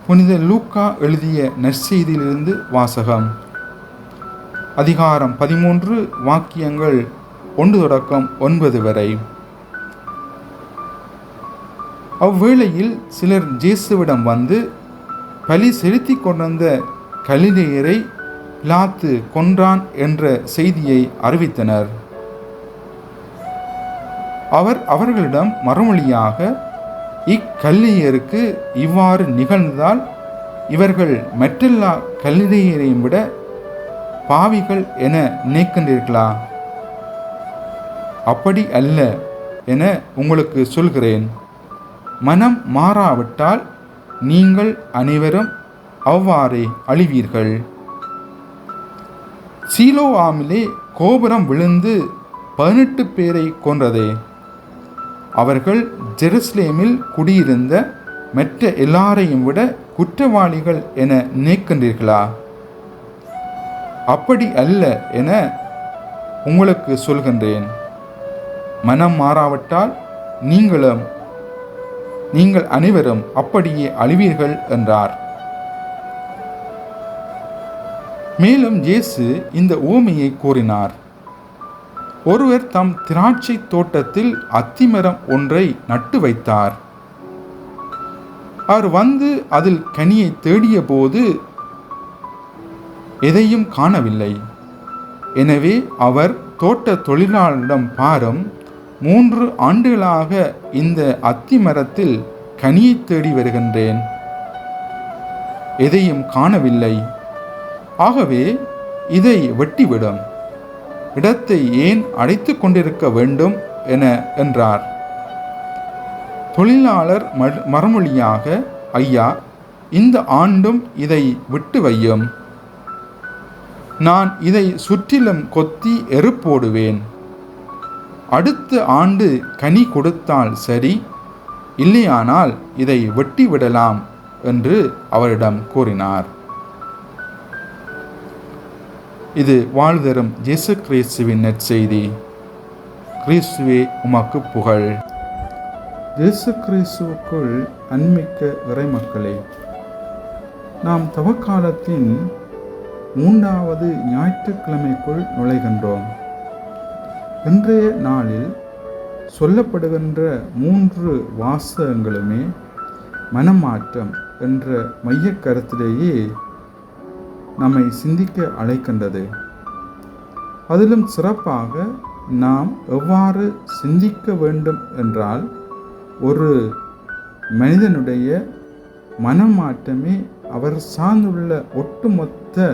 புனித லூக்கா எழுதிய நற்செய்தியிலிருந்து வாசகம். அதிகாரம் 13, வாக்கியங்கள் 1 தொடக்கம் 9 வரை. அவ்வேளையில் சிலர் இயேசுவிடம் வந்து, பலி செலுத்தி கொண்டிருந்த கலிலேயரை பிலாத்து கொன்றான் என்ற செய்தியை அறிவித்தனர். அவர் அவர்களிடம் மறுமொழியாக, இக்கல்லியருக்கு இவ்வாறு நிகழ்ந்தால் இவர்கள் மற்றெல்லா கல்லியரையும் விட பாவிகள் என நினைக்கின்றீர்களா? அப்படி அல்ல என உங்களுக்கு சொல்கிறேன். மனம் மாறாவிட்டால் நீங்கள் அனைவரும் அவ்வாறே அழிவீர்கள். சீலோவாமிலே கோபுரம் விழுந்து 18 பேரை கொன்றதே, அவர்கள் ஜெருசலேமில் குடியிருந்த மற்ற எல்லாரையும் விட குற்றவாளிகள் என நினைக்கின்றீர்களா? அப்படி அல்ல என உங்களுக்கு சொல்கின்றேன். மனம் மாறாவிட்டால் நீங்கள் அனைவரும் அப்படியே அழிவீர்கள் என்றார். மேலும் இயேசு இந்த உவமையை கூறினார். ஒருவர் தம் திராட்சை தோட்டத்தில் அத்திமரம் ஒன்றை நட்டு வைத்தார். அவர் வந்து அதில் கனியை தேடிய போது எதையும் காணவில்லை. எனவே அவர் தோட்ட தொழிலாளரிடம், பாரும், 3 ஆண்டுகளாக இந்த அத்திமரத்தில் கனியை தேடி வருகின்றேன், எதையும் காணவில்லை. ஆகவே இதை வெட்டிவிடும், இடத்தை ஏன் அடைத்து கொண்டிருக்க வேண்டும் என்றார். தொழிலாளர் மறுமொழியாக, ஐயா, இந்த ஆண்டும் இதை விட்டு வையும். நான் இதை சுற்றிலும் கொத்தி எருப்போடுவேன். அடுத்த ஆண்டு கனி கொடுத்தால் சரி, இல்லையானால் இதை வெட்டிவிடலாம் என்று அவரிடம் கூறினார். இது வாழ்தரும் இயேசு கிறிஸ்துவின் நற்செய்தி. கிறிஸ்துவே உமக்கு புகழ். இயேசு கிறிஸ்துவுக்குள் அன்மிக்க இறைமக்களே, நாம் தவக்காலத்தின் 3வது ஞாயிற்றுக்கிழமைக்குள் நுழைகின்றோம். இன்றைய நாளில் சொல்லப்படுகின்ற 3 வாசகங்களுமே மனமாற்றம் என்ற மைய கருத்திலேயே நம்மை சிந்திக்க அழைக்கின்றது. அதிலும் சிறப்பாக நாம் எவ்வாறு சிந்திக்க வேண்டும் என்றால், ஒரு மனிதனுடைய மனமாற்றமே அவர் சார்ந்துள்ள ஒட்டுமொத்த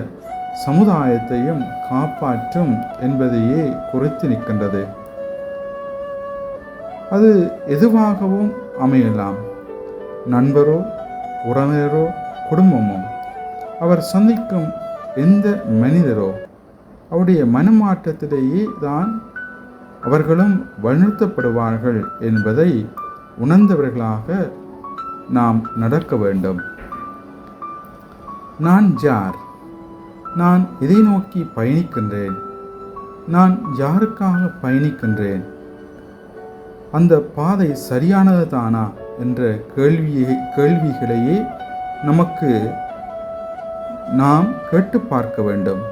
சமுதாயத்தையும் காப்பாற்றும் என்பதையே குறித்து நிற்கின்றது. அது எதுவாகவும் அமையலாம். நண்பரோ, உறவினரோ, குடும்பமோ, அவர் சந்திக்கும் எந்த மனிதரோ, அவருடைய மனமாற்றத்திலேயே தான் அவர்களும் வலியுறுத்தப்படுவார்கள் என்பதை உணர்ந்தவர்களாக நாம் நடக்க வேண்டும். நான் யார்? நான் எதை நோக்கி பயணிக்கின்றேன்? நான் யாருக்காக பயணிக்கின்றேன்? அந்த பாதை சரியானது தானா என்ற கேள்விகளையே நமக்கு நாம் கேட்டு பார்க்க வேண்டும்.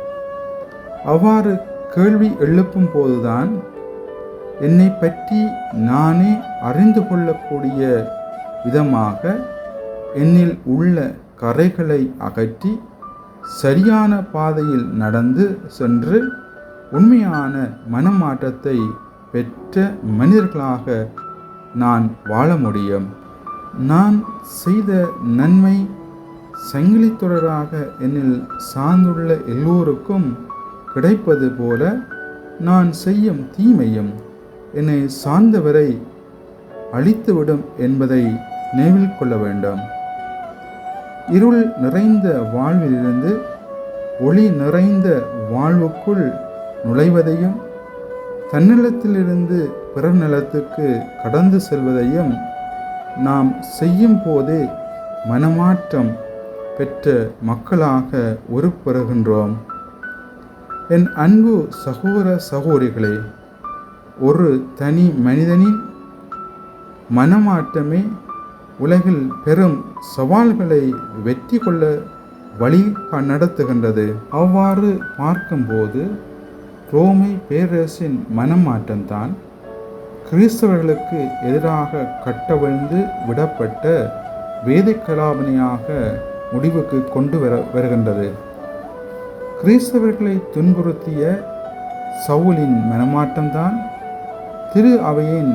அவ்வாறு கேள்வி எழுப்பும் போதுதான் என்னை பற்றி நானே அறிந்து கொள்ளக்கூடிய விதமாக என்னில் உள்ள கரைகளை அகற்றி சரியான பாதையில் நடந்து சென்று உண்மையான மனமாற்றத்தை பெற்ற மனிதர்களாக நான் வாழ முடியும். நான் செய்த நன்மை சங்கிலித்தொடராக என்னில் சார்ந்துள்ள எல்லோருக்கும் கிடைப்பது போல, நான் செய்யும் தீமையும் என்னை சார்ந்தவரை அழித்துவிடும் என்பதை நினைவில் கொள்ள வேண்டும். இருள் நிறைந்த வாழ்விலிருந்து ஒளி நிறைந்த வாழ்வுக்குள் நுழைவதையும், தன்னலத்திலிருந்து பிற நலத்துக்கு கடந்து செல்வதையும் நாம் செய்யும் போதே மனமாற்றம் பெற்ற மக்களாக உருப்பெறுகின்றோம். என் அன்பு சகோதர சகோதரிகளே, ஒரு தனி மனிதனின் மனமாற்றமே உலகில் பெரும் சவால்களை வெற்றி கொள்ள வழி நடத்துகின்றது. அவ்வாறு பார்க்கும்போது ரோமை பேரரசின் மனமாற்றம்தான் கிறிஸ்தவர்களுக்கு எதிராக கட்டவிழ்ந்து விடப்பட்ட வேத கலாபனையாக முடிவுக்கு கொண்டு வருகின்றது. கிறிஸ்தவர்களை துன்புறுத்திய சவுலின் மனமாற்றம்தான் திரு அவையின்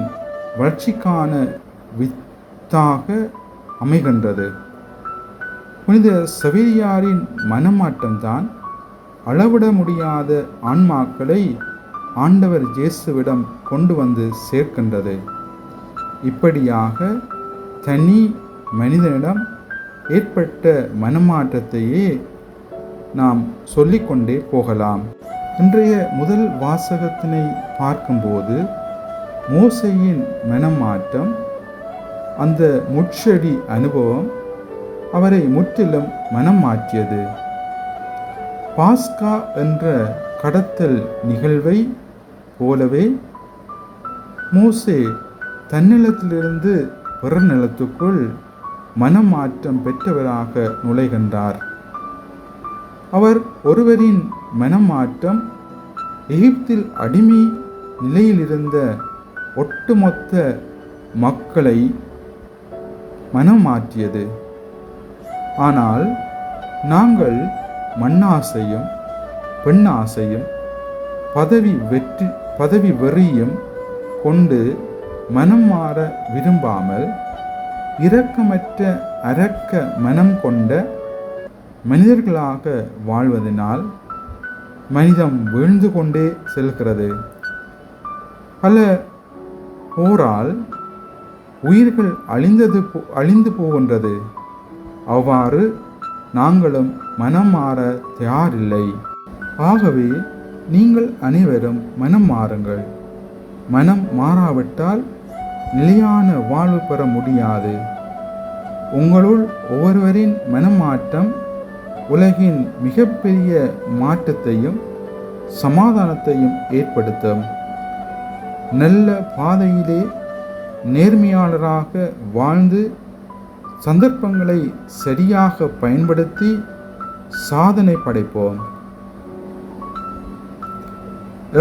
வளர்ச்சிக்கான வித்தாக அமைகின்றது. புனித சவேரியாரின் மனமாற்றம்தான் அளவிட முடியாத ஆன்மாக்களை ஆண்டவர் இயேசுவிடம் கொண்டு வந்து சேர்க்கின்றது. இப்படியாக தனி மனிதனிடம் ஏற்பட்ட மனமாற்றத்தையே நாம் சொல்லிக்கொண்டே போகலாம். இன்றைய முதல் வாசகத்தினை பார்க்கும்போது மோசேயின் மனமாற்றம், அந்த முட்செடி அனுபவம் அவரை முற்றிலும் மனம் மாற்றியது. பாஸ்கா என்ற கடத்தல் நிகழ்வை போலவே மோசே தன்னிலத்திலிருந்து பிற நிலத்துக்குள் மனமாற்றம் பெற்றவராக நுழைகின்றார். அவர் ஒருவரின் மனமாற்றம் எகிப்தில் அடிமை நிலையிலிருந்த ஒட்டுமொத்த மக்களை மனம் மாற்றியது. ஆனால் நாங்கள் மண்ணாசையும் பெண்ணாசையும் பதவி வெறியும் கொண்டு மனம் மாற விரும்பாமல் இரக்கமற்ற அரக்க மனம் கொண்ட மனிதர்களாக வாழ்வதனால் மனிதம் வீழ்ந்து கொண்டே செல்கிறது. பல போரால் உயிர்கள் அழிந்து போகின்றது. அவ்வாறு நாங்களும் மனம் மாற தயாரில்லை. ஆகவே நீங்கள் அனைவரும் மனம் மாறுங்கள். மனம் மாறாவிட்டால் நிலையான வாழ்வு பெற முடியாது. உங்களுள் ஒவ்வொருவரின் மனமாற்றம் உலகின் மிகப்பெரிய மாற்றத்தையும் சமாதானத்தையும் ஏற்படுத்தும். நல்ல பாதையிலே நேர்மையாளராக வாழ்ந்து சந்தர்ப்பங்களை சரியாக பயன்படுத்தி சாதனை படைப்போம்.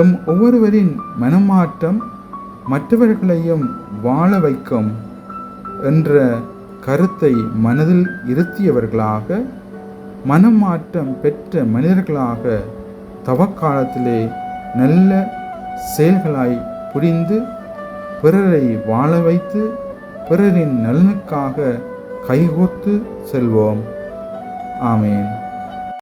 எம் ஒவ்வொருவரின் மனமாற்றம் மற்றவர்களையும் வாழ வைக்கும் என்ற கருத்தை மனதில் இருத்தியவர்களாக, மனமாற்றம் பெற்ற மனிதர்களாக தவக்காலத்திலே நல்ல செயல்களாய் புரிந்து பிறரை வாழ வைத்து பிறரின் நலனுக்காக கைகோர்த்து செல்வோம். ஆமேன்.